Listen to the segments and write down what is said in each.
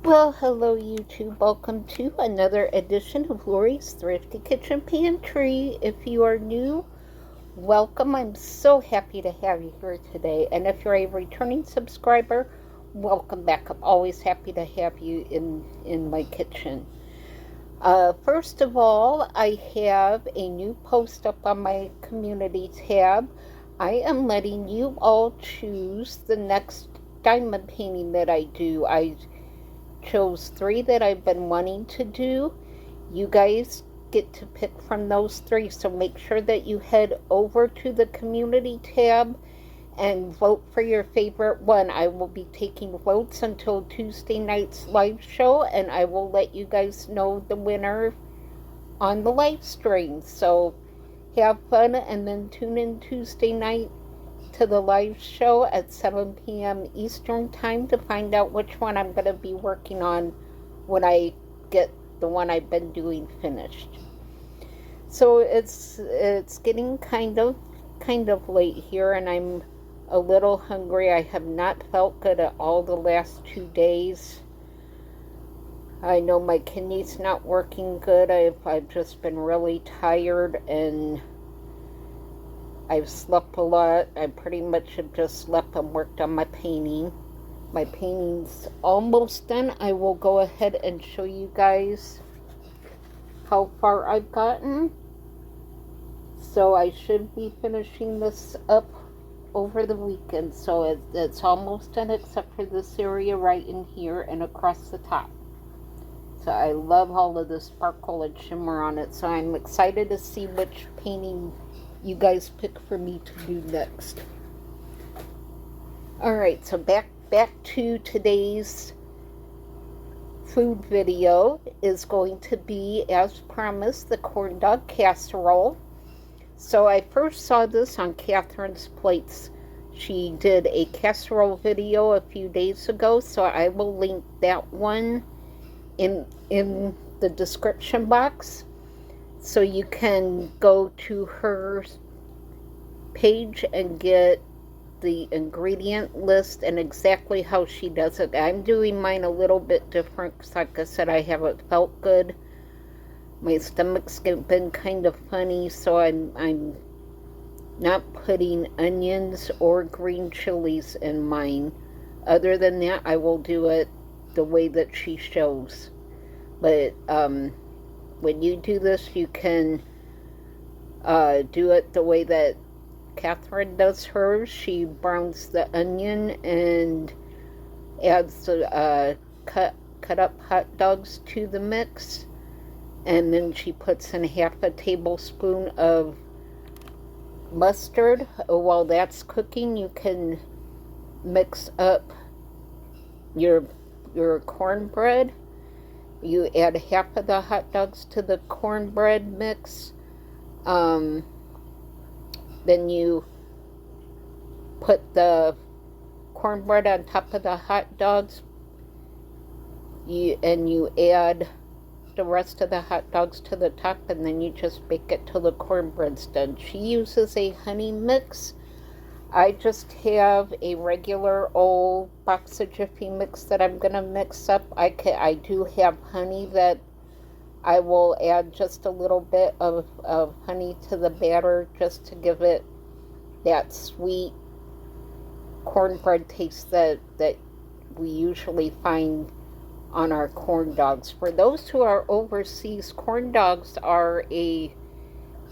Well, hello YouTube. Welcome to another edition of Lori's Thrifty Kitchen Pantry. If you are new, welcome. I'm so happy to have you here today. And if you're a returning subscriber, welcome back. I'm always happy to have you in my kitchen. First of all, I have a new post up on my community tab. I am letting you all choose the next diamond painting that I do. I chose 3 that I've been wanting to do. You guys get to pick from those 3, so make sure that you head over to the community tab and vote for your favorite one. I will be taking votes until Tuesday night's live show, and I will let you guys know the winner on the live stream. So have fun, and then tune in Tuesday night to the live show at 7 p.m. Eastern time to find out which one I'm going to be working on when I get the one I've been doing finished. So it's getting kind of late here, and I'm a little hungry. I have not felt good at all the last 2 days. I know my kidney's not working good. I've just been really tired, and I've slept a lot. I pretty much have just slept and worked on my painting. My painting's almost done. I will go ahead and show you guys how far I've gotten. So I should be finishing this up over the weekend. So it's almost done except for this area right in here and across the top. So I love all of the sparkle and shimmer on it. So I'm excited to see which painting you guys pick for me to do next. Alright, so back to today's food video is going to be, as promised, the Corndog Casserole. So I first saw this on Catherine's Plates. She did a casserole video a few days ago, so I will link that one in the description box. So you can go to her page and get the ingredient list and exactly how she does it. I'm doing mine a little bit different because, like I said, I haven't felt good. My stomach's been kind of funny, so I'm not putting onions or green chilies in mine. Other than that, I will do it the way that she shows. But when you do this, you can do it the way that Catherine does hers. She browns the onion and adds cut up hot dogs to the mix, and then she puts in half a tablespoon of mustard. While that's cooking, you can mix up your cornbread. You add half of the hot dogs to the cornbread mix. Then you put the cornbread on top of the hot dogs. You add the rest of the hot dogs to the top, and then you just bake it till the cornbread's done. She uses a honey mix. I just have a regular old box of Jiffy mix that I'm gonna mix up. I do have honey that I will add just a little bit of honey to the batter just to give it that sweet cornbread taste that we usually find on our corn dogs. For those who are overseas, corn dogs are a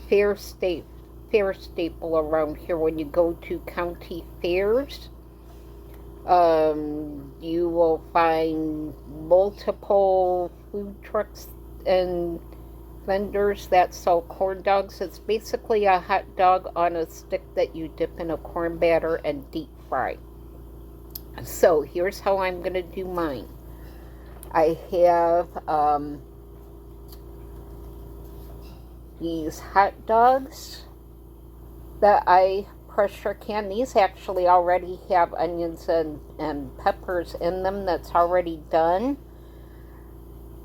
fair staple around here. When you go to county fairs, you will find multiple food trucks and vendors that sell corn dogs. It's basically a hot dog on a stick that you dip in a corn batter and deep fry. So here's how I'm going to do mine. I have these hot dogs that I pressure can. These actually already have onions and peppers in them that's already done,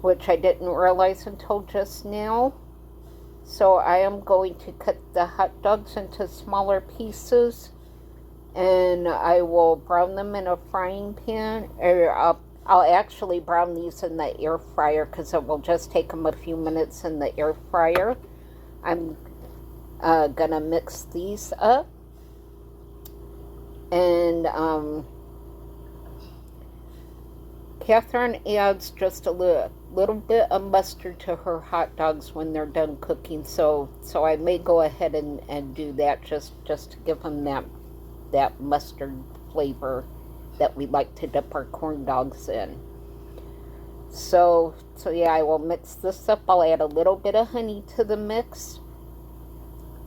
which I didn't realize until just now. So I am going to cut the hot dogs into smaller pieces, and I will brown them in a frying pan, or I'll actually brown these in the air fryer because it will just take them a few minutes in the air fryer. I'm gonna mix these up, and Catherine adds just a little bit of mustard to her hot dogs when they're done cooking, so I may go ahead and do that just to give them that mustard flavor that we like to dip our corn dogs in. So yeah, I will mix this up. I'll add a little bit of honey to the mix,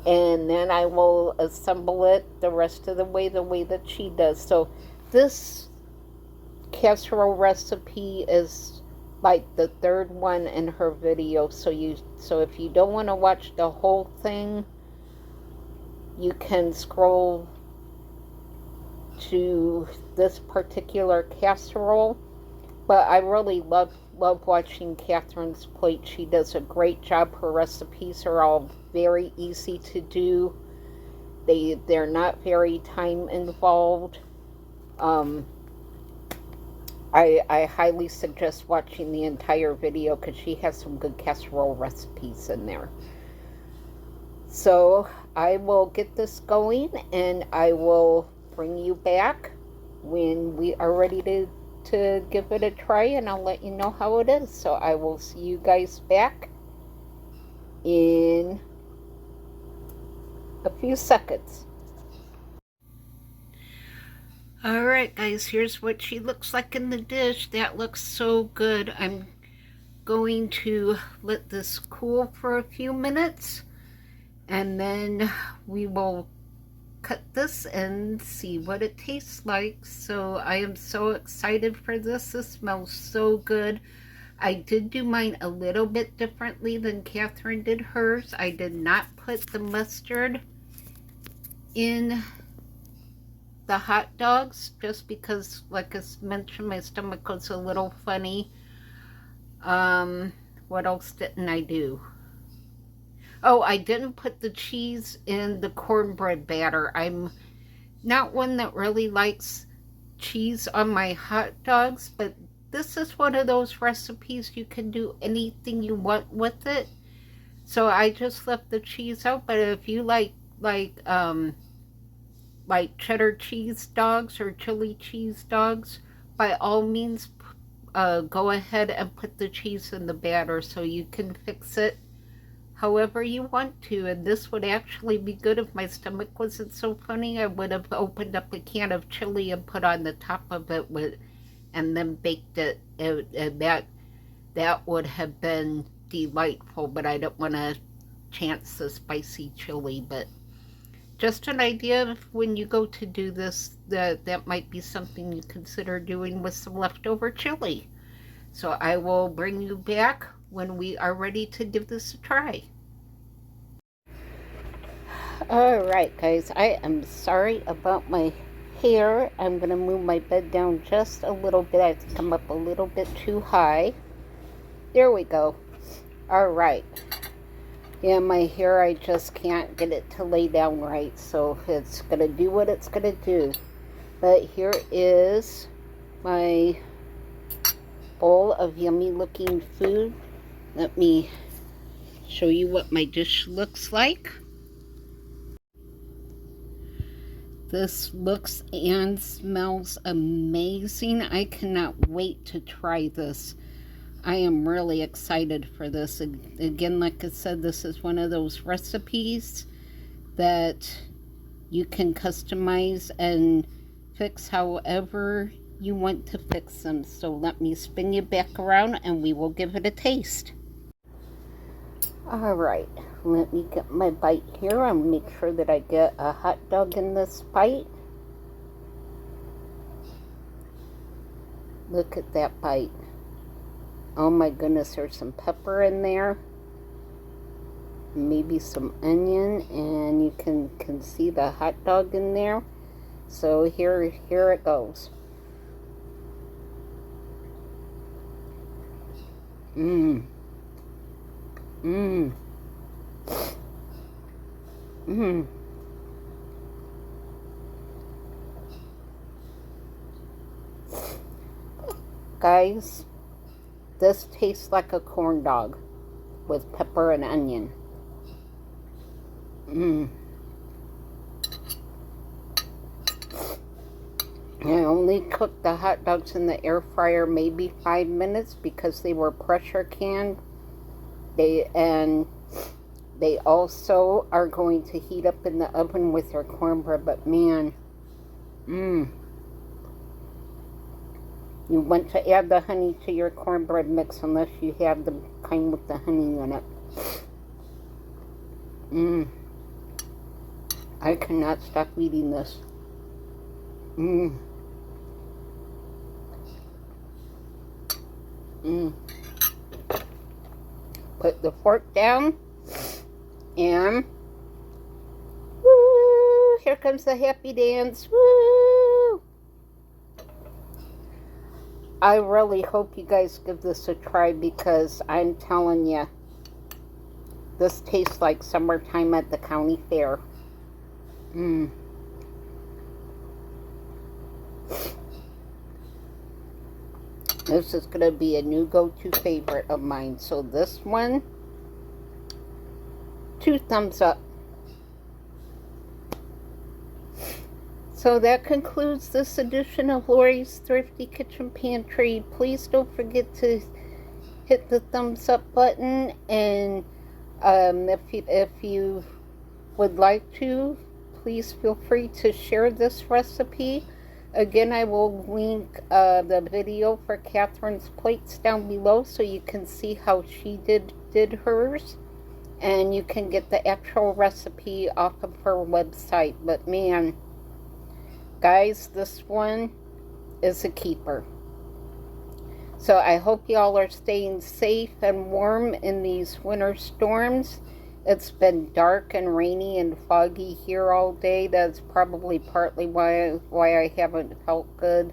and then I will assemble it the rest of the way that she does. So this casserole recipe is like the third one in her video. So if you don't want to watch the whole thing, you can scroll to this particular casserole. But I really love watching Catherine's plate. She does a great job. Her recipes are all very easy to do. They're not very time involved. I highly suggest watching the entire video because she has some good casserole recipes in there. So I will get this going, and I will bring you back when we are ready to give it a try, and I'll let you know how it is. So I will see you guys back in a few seconds. Alright guys, here's what she looks like in the dish. That looks so good. I'm going to let this cool for a few minutes, and then we will cut this and see what it tastes like. So I am so excited for this. This smells so good. I did do mine a little bit differently than Catherine did hers. I did not put the mustard in the hot dogs just because, like I mentioned, my stomach was a little funny. What else didn't I do? Oh, I didn't put the cheese in the cornbread batter. I'm not one that really likes cheese on my hot dogs, but this is one of those recipes you can do anything you want with it. So I just left the cheese out, but if you like cheddar cheese dogs or chili cheese dogs, by all means, go ahead and put the cheese in the batter so you can fix it however you want to. And this would actually be good if my stomach wasn't so funny. I would have opened up a can of chili and put on the top of it and then baked it. And that would have been delightful, but I don't want to chance the spicy chili. But just an idea of when you go to do this, that might be something you consider doing with some leftover chili. So I will bring you back when we are ready to give this a try. Alright guys, I am sorry about my hair. I'm going to move my bed down just a little bit. I think I'm up a little bit too high. There we go. Alright. Yeah, my hair, I just can't get it to lay down right, so it's going to do what it's going to do. But here is my bowl of yummy looking food. Let me show you what my dish looks like. This looks and smells amazing. I cannot wait to try this. I am really excited for this. Again, like I said, this is one of those recipes that you can customize and fix however you want to fix them. So let me spin you back around and we will give it a taste. Alright, let me get my bite here and make sure that I get a hot dog in this bite. Look at that bite. Oh my goodness, there's some pepper in there. Maybe some onion, and you can see the hot dog in there. So here it goes. Mmm. Mmm. Mmm. Guys, this tastes like a corn dog with pepper and onion. I only cooked the hot dogs in the air fryer maybe 5 minutes because they were pressure canned. They also are going to heat up in the oven with their cornbread, but man, you want to add the honey to your cornbread mix unless you have the kind with the honey in it. I cannot stop eating this. Put the fork down, and woo! Here comes the happy dance. Woo! I really hope you guys give this a try because I'm telling you, this tastes like summertime at the county fair. This is going to be a new go-to favorite of mine. So this one, 2 thumbs up. So that concludes this edition of Lori's Thrifty Kitchen Pantry. Please don't forget to hit the thumbs up button, and if you would like to, please feel free to share this recipe. Again, I will link the video for Catherine's plates down below so you can see how she did hers, and you can get the actual recipe off of her website. But man, guys, this one is a keeper. So I hope y'all are staying safe and warm in these winter storms. It's been dark and rainy and foggy here all day. That's probably partly why I haven't felt good.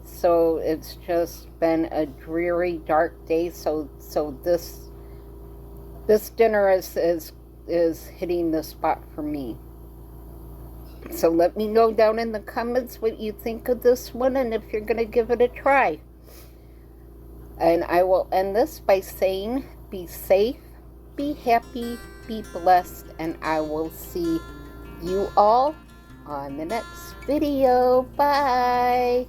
So it's just been a dreary, dark day. So this dinner is hitting the spot for me. So let me know down in the comments what you think of this one and if you're going to give it a try. And I will end this by saying, be safe, be happy, be blessed, and I will see you all on the next video. Bye!